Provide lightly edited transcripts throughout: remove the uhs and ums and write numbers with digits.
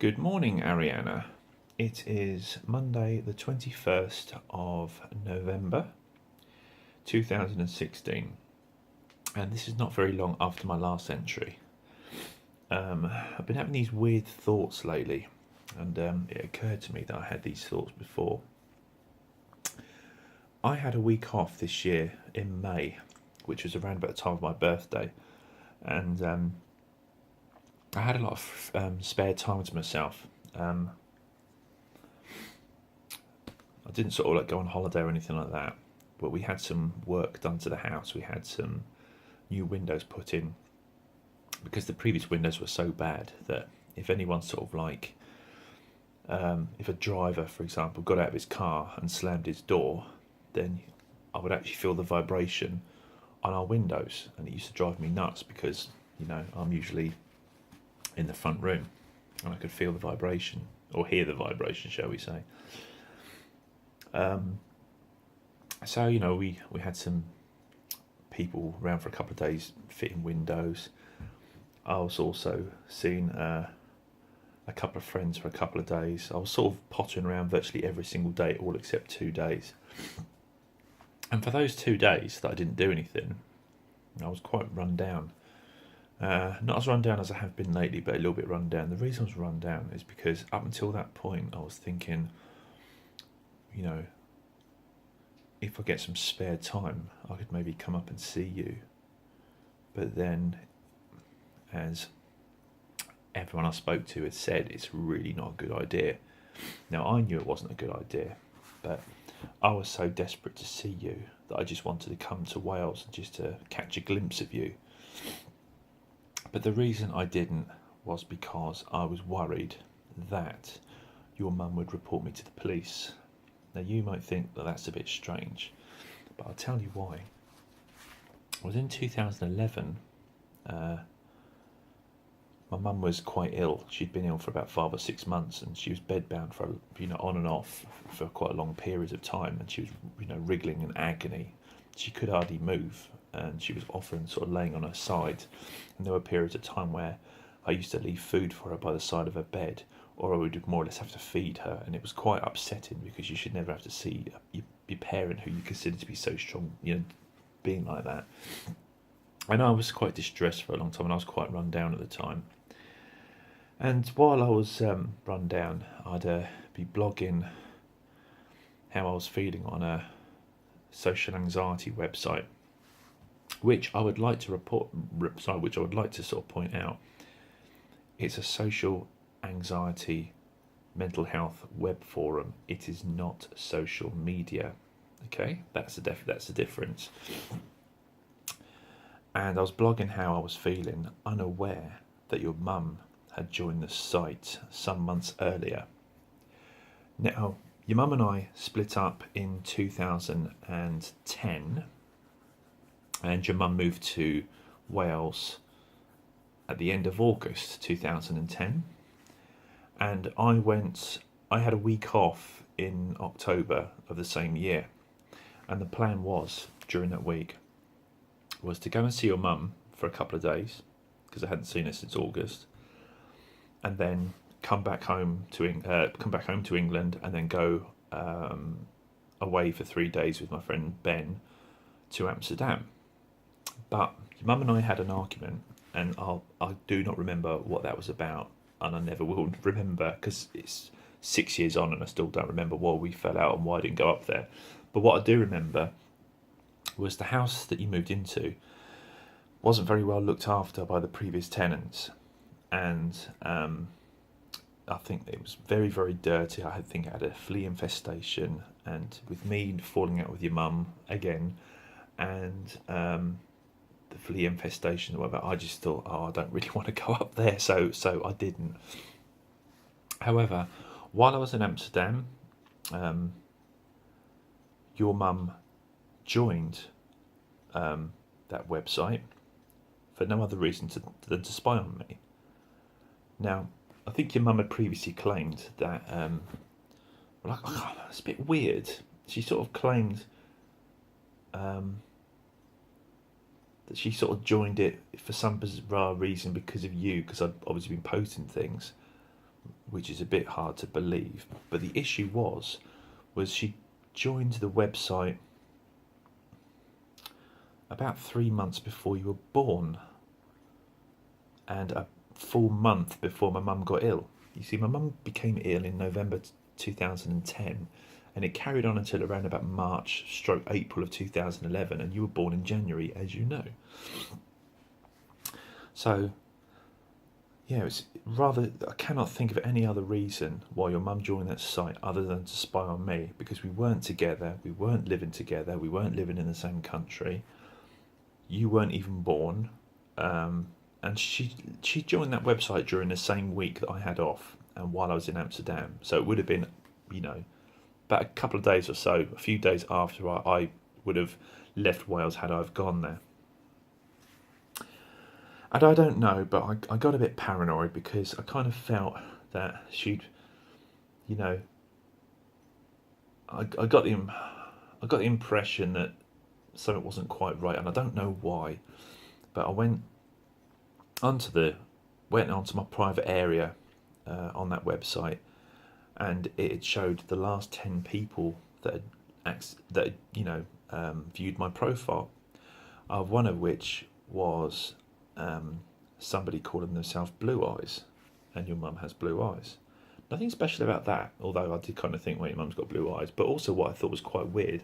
Good morning, Ariana. It is Monday, the 21st of November 2016, and this is not very long after my last entry. I've been having these weird thoughts lately, and it occurred to me that I had these thoughts before. I had a week off this year in May, which was around about the time of my birthday, and I had a lot of spare time to myself. I didn't sort of like go on holiday or anything like that, but we had some work done to the house. We had some new windows put in because the previous windows were so bad that if anyone sort of like, if a driver, for example, got out of his car and slammed his door, then I would actually feel the vibration on our windows, and it used to drive me nuts because, you know, I'm usually in the front room and I could feel the vibration, or hear the vibration, shall we say. So, you know, we had some people around for a couple of days fitting windows. I was also seeing a couple of friends for a couple of days. I was sort of pottering around virtually every single day, all except 2 days. And for those 2 days that I didn't do anything, I was quite run down. Not as run down as I have been lately, but a little bit run down. The reason I was run down is because up until that point I was thinking, you know, if I get some spare time, I could maybe come up and see you. But then, as everyone I spoke to had said, it's really not a good idea. Now, I knew it wasn't a good idea, but I was so desperate to see you that I just wanted to come to Wales just to catch a glimpse of you. But the reason I didn't was because I was worried that your mum would report me to the police. Now, you might think that that's a bit strange, but I'll tell you why. It was in 2011. My mum was quite ill. She'd been ill for about 5 or 6 months, and she was bedbound for, you know, on and off for quite a long period of time, and she was, you know, wriggling in agony. She could hardly move, and she was often sort of laying on her side. And there were periods of time where I used to leave food for her by the side of her bed, or I would more or less have to feed her, and it was quite upsetting because you should never have to see your parent, who you consider to be so strong, you know, being like that. And I was quite distressed for a long time, and I was quite run down at the time. And while I was run down, I'd be blogging how I was feeling on a social anxiety website, which I would like to which I would like to sort of point out. It's a social anxiety mental health web forum. It is not social media. Okay, that's the difference. And I was blogging how I was feeling, unaware that your mum had joined the site some months earlier. Now, your mum and I split up in 2010, and your mum moved to Wales at the end of August 2010. And I had a week off in October of the same year. And the plan was, during that week, was to go and see your mum for a couple of days, because I hadn't seen her since August, and then come back home to England, and then go away for 3 days with my friend Ben to Amsterdam. But your mum and I had an argument, and I do not remember what that was about, and I never will remember, because it's 6 years on and I still don't remember why we fell out and why I didn't go up there. But what I do remember was the house that you moved into wasn't very well looked after by the previous tenants, and I think it was very, very dirty. I think it had a flea infestation, and with me falling out with your mum again, and the flea infestation, whatever, I just thought, oh, I don't really want to go up there, so I didn't. However, while I was in Amsterdam, your mum joined that website for no other reason than to spy on me. Now, I think your mum had previously claimed that, it's a bit weird. She sort of claimed that she sort of joined it for some bizarre reason because of you, because I'd obviously been posting things which is a bit hard to believe. But the issue was she joined the website about 3 months before you were born, and a full month before my mum got ill. You see, my mum became ill in November 2010, and it carried on until around about March/April of 2011, and you were born in January, as you know. So, yeah, it's rather, I cannot think of any other reason why your mum joined that site other than to spy on me, because we weren't together, we weren't living together, we weren't living in the same country, you weren't even born, and she joined that website during the same week that I had off, and while I was in Amsterdam. So it would have been, about a couple of days or so, a few days after I would have left Wales had I have gone there. And I don't know, but I got a bit paranoid because I kind of felt that she'd, I got the impression that something wasn't quite right, and I don't know why. But I went onto my private area on that website, and it showed the last 10 people that viewed my profile. One of which was somebody calling themselves Blue Eyes, and your mum has blue eyes. Nothing special about that, although I did kind of think, well, your mum's got blue eyes. But also what I thought was quite weird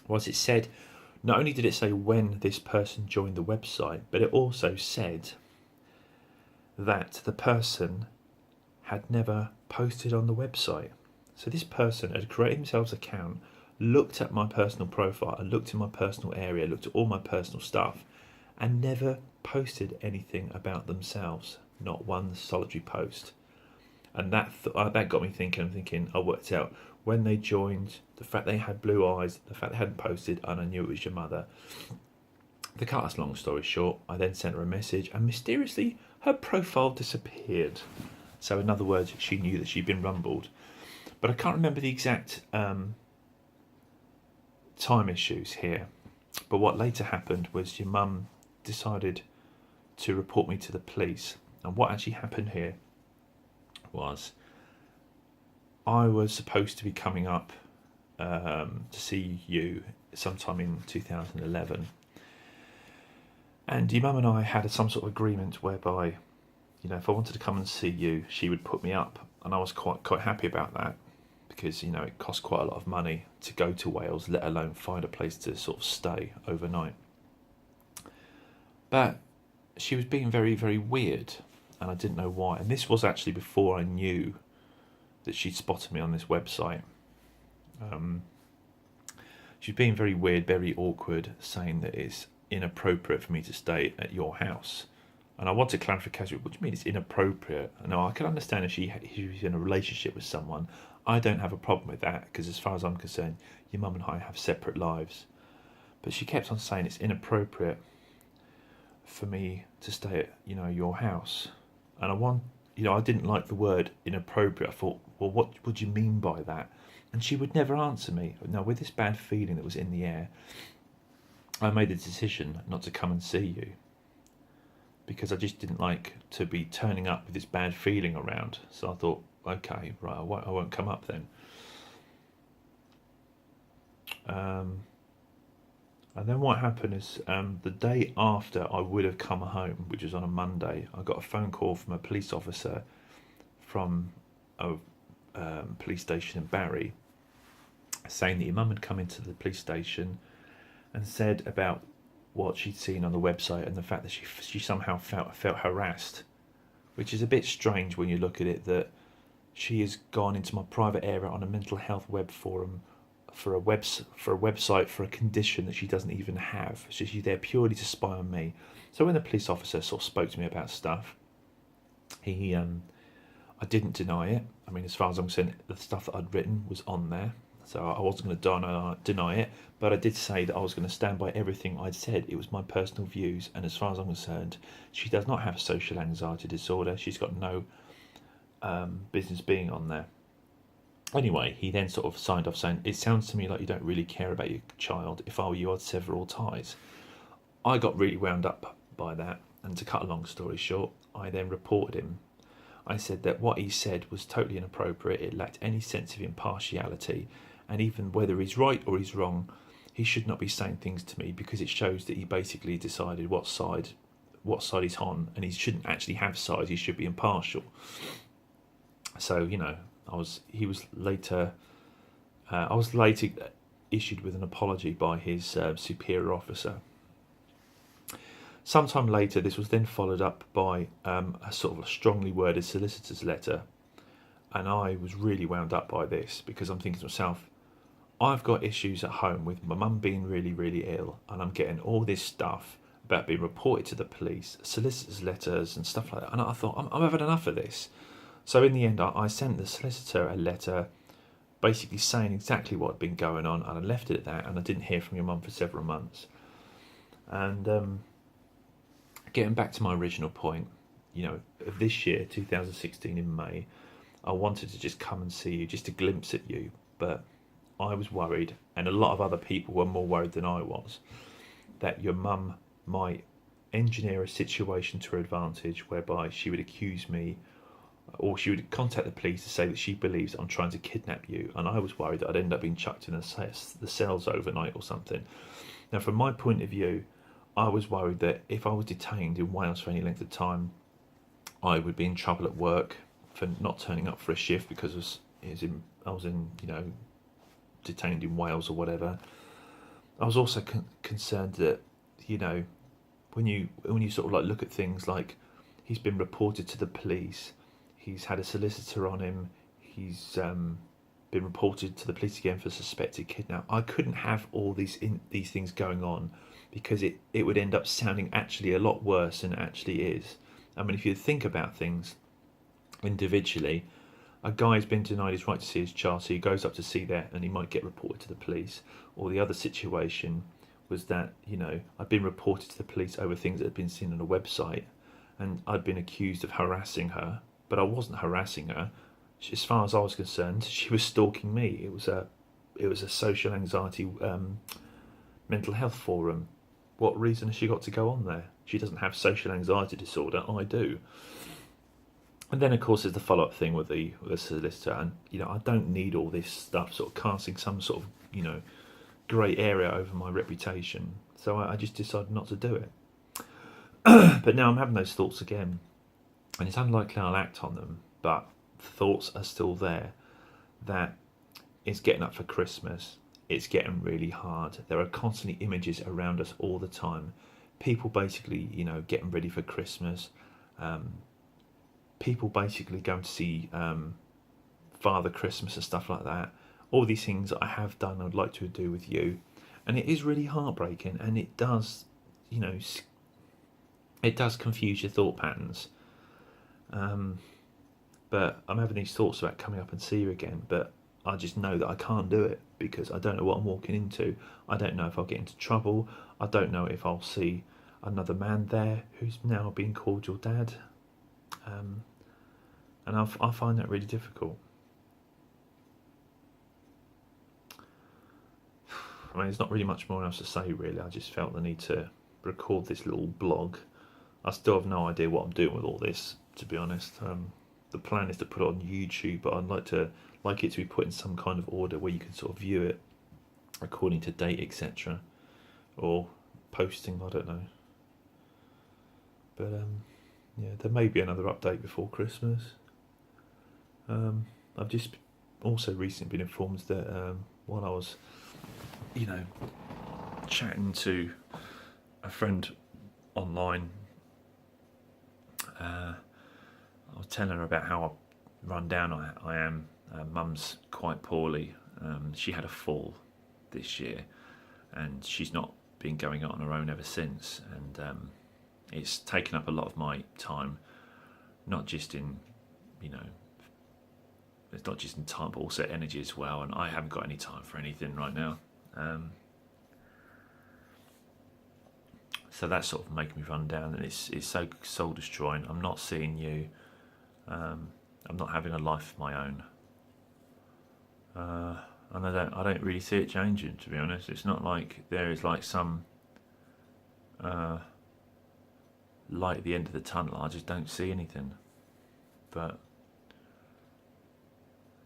was it said, not only did it say when this person joined the website, but it also said that the person had never posted on the website. So this person had created himself an account, looked at my personal profile, and looked in my personal area, looked at all my personal stuff, and never posted anything about themselves, not one solitary post. And that got me thinking. I worked out when they joined, the fact they had blue eyes, the fact they hadn't posted, and I knew it was your mother. To cut us long story short, I then sent her a message, and mysteriously her profile disappeared. So in other words, she knew that she'd been rumbled. But I can't remember the exact time issues here. But what later happened was your mum decided to report me to the police. And what actually happened here was I was supposed to be coming up to see you sometime in 2011. And your mum and I had some sort of agreement whereby, if I wanted to come and see you, she would put me up. And I was quite happy about that, because, it cost quite a lot of money to go to Wales, let alone find a place to sort of stay overnight. But she was being very, very weird, and I didn't know why. And this was actually before I knew that she'd spotted me on this website. She was being very weird, very awkward, saying that it's inappropriate for me to stay at your house. And I wanted clarification. What do you mean it's inappropriate? No, I can understand if she was in a relationship with someone. I don't have a problem with that, because as far as I'm concerned, your mum and I have separate lives. But she kept on saying it's inappropriate for me to stay at, your house. And I didn't like the word inappropriate. I thought, well, what would you mean by that? And she would never answer me. Now, with this bad feeling that was in the air, I made the decision not to come and see you, because I just didn't like to be turning up with this bad feeling around. So I thought, okay, right, I won't come up then. And then what happened is, the day after I would have come home, which was on a Monday, I got a phone call from a police officer from a police station in Barry, saying that your mum had come into the police station and said about what she'd seen on the website, and the fact that she somehow felt harassed, which is a bit strange when you look at it, that she has gone into my private area on a mental health web forum for a website for a condition that she doesn't even have. So she's there purely to spy on me. So when the police officer sort of spoke to me about stuff, I didn't deny it. I mean, as far as I'm concerned, the stuff that I'd written was on there, so I wasn't going to deny it. But I did say that I was going to stand by everything I'd said. It was my personal views, and as far as I'm concerned, she does not have a social anxiety disorder. She's got no business being on there. Anyway, he then sort of signed off saying, it sounds to me like you don't really care about your child. If I were you, I'd sever all ties. I got really wound up by that, and to cut a long story short, I then reported him. I said that what he said was totally inappropriate. It lacked any sense of impartiality, and even whether he's right or he's wrong, he should not be saying things to me, because it shows that he basically decided what side he's on, and he shouldn't actually have sides. He should be impartial. So I was later issued with an apology by his superior officer. Sometime later, this was then followed up by a sort of a strongly worded solicitor's letter, and I was really wound up by this, because I'm thinking to myself, I've got issues at home with my mum being really, really ill, and I'm getting all this stuff about being reported to the police, solicitors' letters and stuff like that, and I thought, I'm having enough of this. So in the end, I sent the solicitor a letter basically saying exactly what had been going on, and I left it at that, and I didn't hear from your mum for several months. And getting back to my original point, of this year, 2016 in May, I wanted to just come and see you, just a glimpse at you, but I was worried, and a lot of other people were more worried than I was, that your mum might engineer a situation to her advantage whereby she would accuse me, or she would contact the police to say that she believes I'm trying to kidnap you, and I was worried that I'd end up being chucked in the cells overnight or something. Now, from my point of view, I was worried that if I was detained in Wales for any length of time, I would be in trouble at work for not turning up for a shift because I was detained in Wales or whatever. I was also concerned that when you sort of like look at things like he's been reported to the police, he's had a solicitor on him, he's been reported to the police again for suspected kidnap. I couldn't have all these things going on, because it would end up sounding actually a lot worse than it actually is. I mean, if you think about things individually, a guy's been denied his right to see his child, so he goes up to see that, and he might get reported to the police. Or the other situation was that I'd been reported to the police over things that had been seen on a website, and I'd been accused of harassing her, but I wasn't harassing her. As far as I was concerned, she was stalking me. It was a social anxiety mental health forum. What reason has she got to go on there? She doesn't have social anxiety disorder. I do. And then, of course, there's the follow-up thing with the solicitor, and I don't need all this stuff sort of casting some sort of grey area over my reputation. So I just decided not to do it. But now I'm having those thoughts again, and it's unlikely I'll act on them, but thoughts are still there that it's getting up for Christmas. It's getting really hard. There are constantly images around us all the time. People basically, getting ready for Christmas. People basically going to see Father Christmas and stuff like that. All these things I have done, I would like to do with you. And it is really heartbreaking, and it does, it does confuse your thought patterns. But I'm having these thoughts about coming up and see you again, but I just know that I can't do it, because I don't know what I'm walking into. I don't know if I'll get into trouble. I don't know if I'll see another man there who's now being called your dad. And I find that really difficult. I mean, there's not really much more else to say, really. I just felt the need to record this little blog. I still have no idea what I'm doing with all this, to be honest. The plan is to put it on YouTube, but I'd like it to be put in some kind of order where you can sort of view it according to date, etc. Or posting, I don't know. But yeah, there may be another update before Christmas. I've just also recently been informed that while I was, chatting to a friend online, I was telling her about how run down I am. Mum's quite poorly. She had a fall this year, and she's not been going out on her own ever since. And it's taken up a lot of my time, not just in, it's not just in time, but also energy as well. And I haven't got any time for anything right now. So that's sort of making me run down, and it's so soul destroying. I'm not seeing you. I'm not having a life of my own. And I don't really see it changing, to be honest. It's not like there is like some light at the end of the tunnel. I just don't see anything. but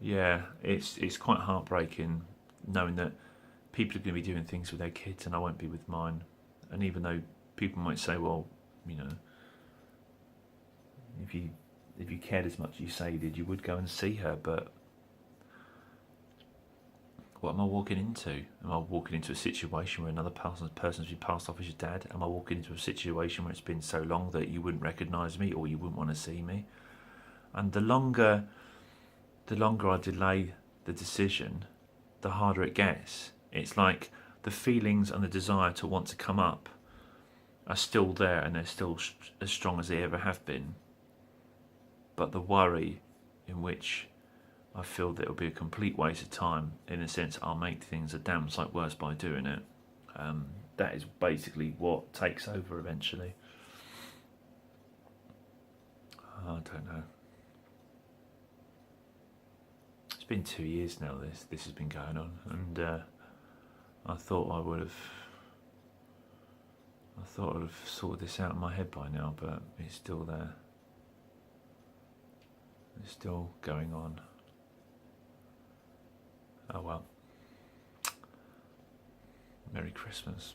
yeah, it's quite heartbreaking knowing that people are going to be doing things with their kids and I won't be with mine. And even though people might say, well, you know, if you cared as much as you say you did, you would go and see her, but what am I walking into? Am I walking into a situation where another person's been passed off as your dad? Am I walking into a situation where it's been so long that you wouldn't recognise me or you wouldn't want to see me? And the longer I delay the decision, the harder it gets. It's like the feelings and the desire to want to come up are still there and they're still as strong as they ever have been. But the worry in which I feel that it'll be a complete waste of time, in a sense I'll make things a damn sight worse by doing it. That is basically what takes over eventually. I don't know. It's been 2 years now this has been going on, and I thought I would have sorted this out in my head by now, but it's still there. It's still going on. Oh well. Merry Christmas.